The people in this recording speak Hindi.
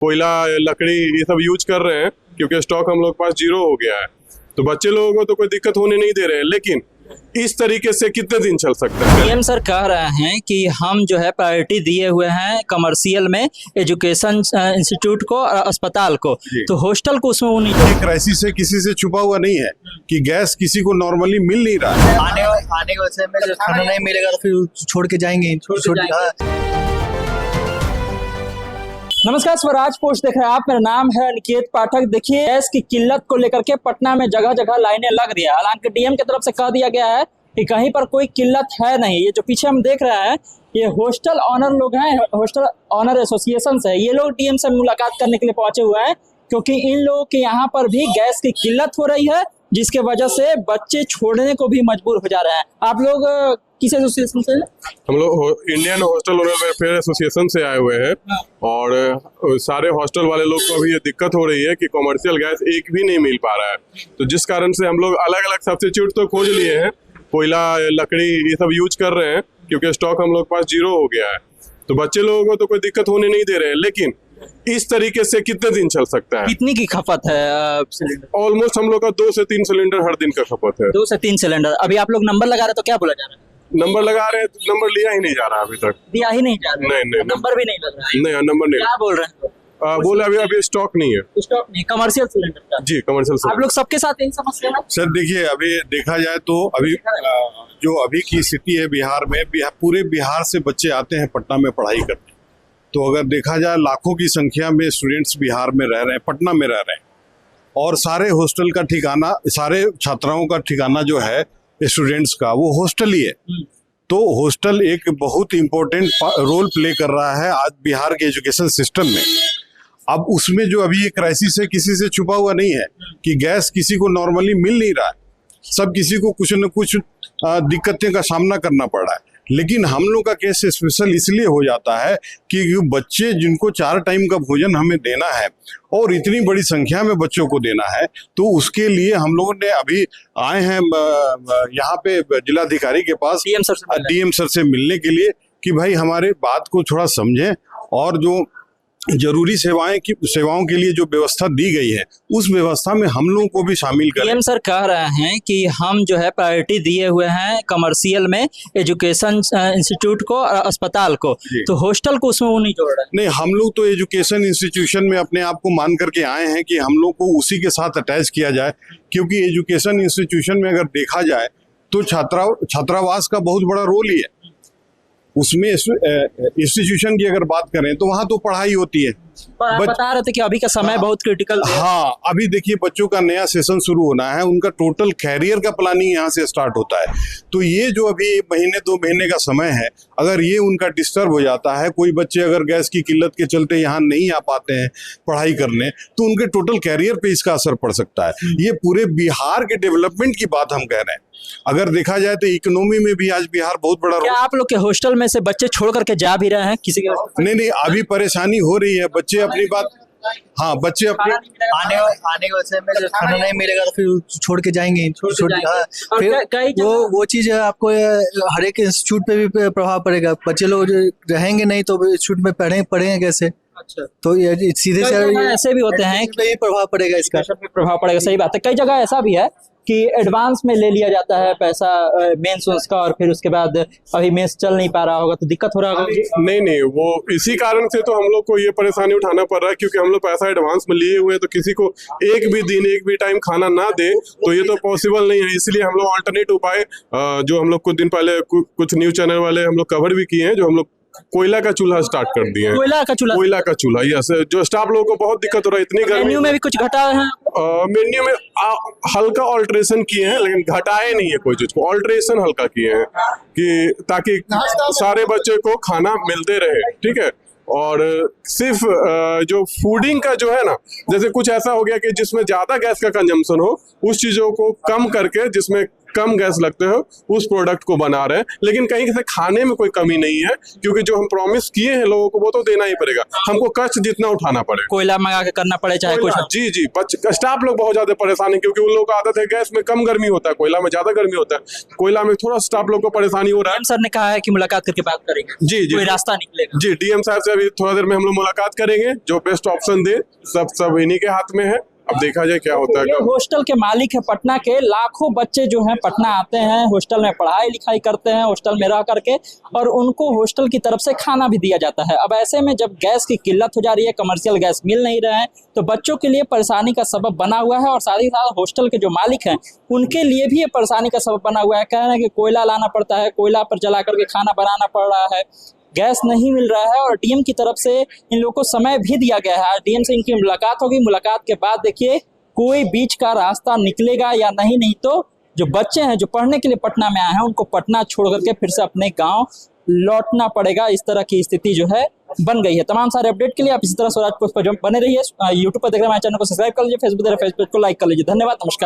कोयला, लकड़ी ये सब यूज कर रहे हैं क्योंकि स्टॉक हम लोग के पास जीरो हो गया है। तो बच्चे लोगों को तो कोई दिक्कत होने नहीं दे रहे हैं, लेकिन इस तरीके से कितने दिन चल सकता है? पीएम सर कह रहे हैं कि हम जो है प्रायोरिटी दिए हुए हैं कमर्शियल में एजुकेशन इंस्टीट्यूट को और अस्पताल को, तो हॉस्टल को उसमें वो नहीं। क्राइसिस से किसी से छुपा हुआ नहीं है कि गैस किसी को नॉर्मली मिल नहीं रहा है। आने के वजह में खाना नहीं मिलेगा तो फिर छोड़ के जाएंगे। नमस्कार, स्वराज पोस्ट देख रहे हैं आप। मेरा नाम है अनिकेत पाठक। देखिए, गैस की किल्लत को लेकर के पटना में जगह जगह लाइनें लग रही है। हालांकि डीएम की तरफ से कह दिया गया है कि कहीं पर कोई किल्लत है नहीं। ये जो पीछे हम देख रहे हैं ये हॉस्टल ऑनर लोग हैं, हॉस्टल ऑनर एसोसिएशन से। ये लोग डीएम से मुलाकात करने के लिए पहुंचे हुए हैं क्योंकि इन लोगों के यहाँ पर भी गैस की किल्लत हो रही है, जिसके वजह से बच्चे छोड़ने को भी मजबूर हो जा रहे हैं। आप लोग किस एसोसिएशन से? हम लोग Indian hostel owner welfare association से आए हुए हैं। और सारे हॉस्टल वाले लोग को अभी ये दिक्कत हो रही है कि कमर्शियल गैस एक भी नहीं मिल पा रहा है। तो जिस कारण से हम लोग अलग अलग सब्स्टिट्यूट तो खोज लिए हैं, कोयला, लकड़ी ये सब यूज कर रहे हैं क्योंकि स्टॉक हम लोग के पास जीरो हो गया है। तो बच्चे लोगों को तो कोई दिक्कत होने नहीं दे रहे हैं, लेकिन इस तरीके से कितने दिन चल सकता है? कितनी की खपत है सिलेंडर? ऑलमोस्ट हम लोग का 2 से 3 सिलेंडर हर दिन का खपत है। 2 से 3 सिलेंडर। अभी आप लोग नंबर लगा रहे तो क्या बोला जा रहा है? नंबर लगा रहे हैं, नंबर लिया ही नहीं जा रहा अभी तक। दिया ही नहीं जा रहा है? नहीं, नंबर भी नहीं लग रहा है। नहीं, नंबर नहीं। क्या बोल रहे हैं? बोले अभी स्टॉक नहीं है। स्टॉक नहीं, कमर्शियल सिलेंडर का। जी, कमर्शियल। आप लोग सबके साथ यही समस्या है? सर देखिए, अभी देखा जाए तो अभी जो अभी की स्थिति है बिहार में, पूरे बिहार से बच्चे आते हैं पटना में पढ़ाई करने। तो अगर देखा जाए लाखों की संख्या में स्टूडेंट्स बिहार में रह रहे हैं, पटना में रह रहे हैं, और सारे हॉस्टल का ठिकाना, सारे छात्राओं का ठिकाना जो है स्टूडेंट्स का, वो हॉस्टल ही है। तो हॉस्टल एक बहुत इंपॉर्टेंट रोल प्ले कर रहा है आज बिहार के एजुकेशन सिस्टम में। अब उसमें जो अभी ये क्राइसिस है किसी से छुपा हुआ नहीं है कि गैस किसी को नॉर्मली मिल नहीं रहा है। सब किसी को कुछ न कुछ दिक्कतें का सामना करना पड़ रहा है। लेकिन हम लोग का केस स्पेशल इसलिए हो जाता है कि बच्चे जिनको 4 टाइम का भोजन हमें देना है और इतनी बड़ी संख्या में बच्चों को देना है, तो उसके लिए हम लोगों ने अभी आए हैं यहाँ पे जिलाधिकारी के पास डीएम सर से मिलने के लिए कि भाई हमारे बात को थोड़ा समझें और जो जरूरी सेवाओं के लिए जो व्यवस्था दी गई है उस व्यवस्था में हम लोगों को भी शामिल करें। पीएम सर कह रहे हैं कि हम जो है प्रायोरिटी दिए हुए हैं कमर्शियल में एजुकेशन इंस्टीट्यूट को और अस्पताल को, तो हॉस्टल को उसमें वो नहीं जोड़ रहे हैं। नहीं, हम लोग तो एजुकेशन इंस्टीट्यूशन में अपने आप को मान करके आए हैं कि हम लोग को उसी के साथ अटैच किया जाए, क्योंकि एजुकेशन इंस्टीट्यूशन में अगर देखा जाए तो छात्रावास का बहुत बड़ा रोल ही है उसमें। इंस्टीट्यूशन की अगर बात करें तो वहाँ तो पढ़ाई होती है। बता रहे थे कि अभी का समय बहुत क्रिटिकल है। हाँ, अभी देखिए बच्चों का नया सेशन शुरू होना है, उनका टोटल कैरियर का प्लानिंग यहाँ से स्टार्ट होता है। तो ये जो अभी 1 महीने 2 महीने का समय है, अगर ये उनका डिस्टर्ब हो जाता है, कोई बच्चे अगर गैस की किल्लत के चलते यहाँ नहीं आ पाते हैं पढ़ाई करने, तो उनके टोटल कैरियर पे इसका असर पड़ सकता है। ये पूरे बिहार के डेवलपमेंट की बात हम कह रहे हैं। अगर देखा जाए तो इकोनॉमी में भी आज बिहार बहुत बड़ा। क्या आप लोग के हॉस्टल में से बच्चे छोड़ करके जा भी रहे हैं किसी के? नहीं, अभी परेशानी हो रही है। बच्चे अपनी बात, हाँ, बच्चे अपने आने के वजह में खाना नहीं मिलेगा तो फिर छोड़ के जाएंगे। फिर वो चीज आपको हर एक इंस्टीट्यूट पे भी प्रभाव पड़ेगा। बच्चे लोग रहेंगे नहीं तो इंस्टीट्यूट में पढ़ेंगे कैसे? अच्छा, तो ये सीधे से ऐसे भी होते हैं कि प्रभाव पड़ेगा, इसका प्रभाव पड़ेगा। सही बात है। कई जगह ऐसा भी है कि एडवांस में ले लिया जाता है पैसा मेंस का, और फिर उसके बाद अभी मेंस चल नहीं पा रहा होगा तो दिक्कत हो रहा होगा। नहीं, वो इसी कारण से तो हम लोग को ये परेशानी उठाना पड़ रहा है, क्योंकि हम लोग पैसा एडवांस में लिए हुए हैं। तो किसी को एक भी टाइम खाना ना दे तो ये तो पॉसिबल नहीं है। इसलिए हम लोग अल्टरनेट उपाय जो हम लोग कुछ दिन पहले कुछ न्यूज चैनल वाले हम लोग कवर भी किए हैं, जो हम लोग कोयला का चूल्हा स्टार्ट कर दिए हैं। कोयला का चूल्हा, यस। जो स्टाफ लोगों को बहुत दिक्कत हो रहा है, इतनी गर्मी। मेन्यू में भी कुछ घटा है? मेन्यू में हल्का ऑल्ट्रेशन किए हैं, लेकिन घटाए नहीं है कोई चीज को। ऑल्ट्रेशन हल्का किए हैं कि ताकि सारे बच्चे को खाना मिलते रहे, ठीक है। और सिर्फ जो फूडिंग का जो है ना, जैसे कुछ ऐसा हो गया कि जिसमें ज्यादा गैस का कंजम्पशन हो, उस चीजों को कम करके जिसमें कम गैस लगते हो उस प्रोडक्ट को बना रहे हैं। लेकिन कहीं से खाने में कोई कमी नहीं है, क्योंकि जो हम प्रॉमिस किए हैं लोगों को वो तो देना ही पड़ेगा, हमको कष्ट जितना उठाना पड़ेगा। कोयला मंगा के करना पड़े चाहे कुछ। जी, स्टाफ लोग बहुत ज्यादा परेशान है, क्योंकि उन लोगों को आदत है गैस में कम गर्मी होता है, कोयला में ज्यादा गर्मी होता है। कोयला में थोड़ा स्टाफ लोग को परेशानी हो रहा है। सर ने कहा है कि मुलाकात करके बात करेंगे, जी कोई रास्ता निकलेगा। जी, डीएम साहब से अभी थोड़ा देर में हम लोग मुलाकात करेंगे, जो बेस्ट ऑप्शन दे सब इन्हीं के हाथ में है। अब देखा जाए क्या होता है। ये हॉस्टल के मालिक है पटना के, लाखों बच्चे जो हैं पटना आते हैं, हॉस्टल में पढ़ाई लिखाई करते हैं, हॉस्टल में रह करके, और उनको हॉस्टल की तरफ से खाना भी दिया जाता है। अब ऐसे में जब गैस की किल्लत हो जा रही है, कमर्शियल गैस मिल नहीं रहे हैं, तो बच्चों के लिए परेशानी का सबब बना हुआ है, और साथ ही साथ हॉस्टल के जो मालिक हैं उनके लिए भी ये परेशानी का सबब बना हुआ है। कह रहे हैं कि कोयला लाना पड़ता है, कोयला पर जला करके खाना बनाना पड़ रहा है, गैस नहीं मिल रहा है, और डीएम की तरफ से इन लोगों को समय भी दिया गया है। आज डीएम से इनकी मुलाकात होगी, मुलाकात के बाद देखिए कोई बीच का रास्ता निकलेगा या नहीं तो जो बच्चे हैं जो पढ़ने के लिए पटना में आए हैं उनको पटना छोड़ करके फिर से अपने गांव लौटना पड़ेगा। इस तरह की स्थिति जो है बन गई है। तमाम सारे अपडेट के लिए आप इसी तरह स्वराज पोस्ट पर बने रहिए। यूट्यूब पर देख रहे हैं हमारे चैनल को सब्सक्राइब कर लीजिए, फेसबुक देख रहे हैं फेसबुक को लाइक कर लीजिए। धन्यवाद, नमस्कार।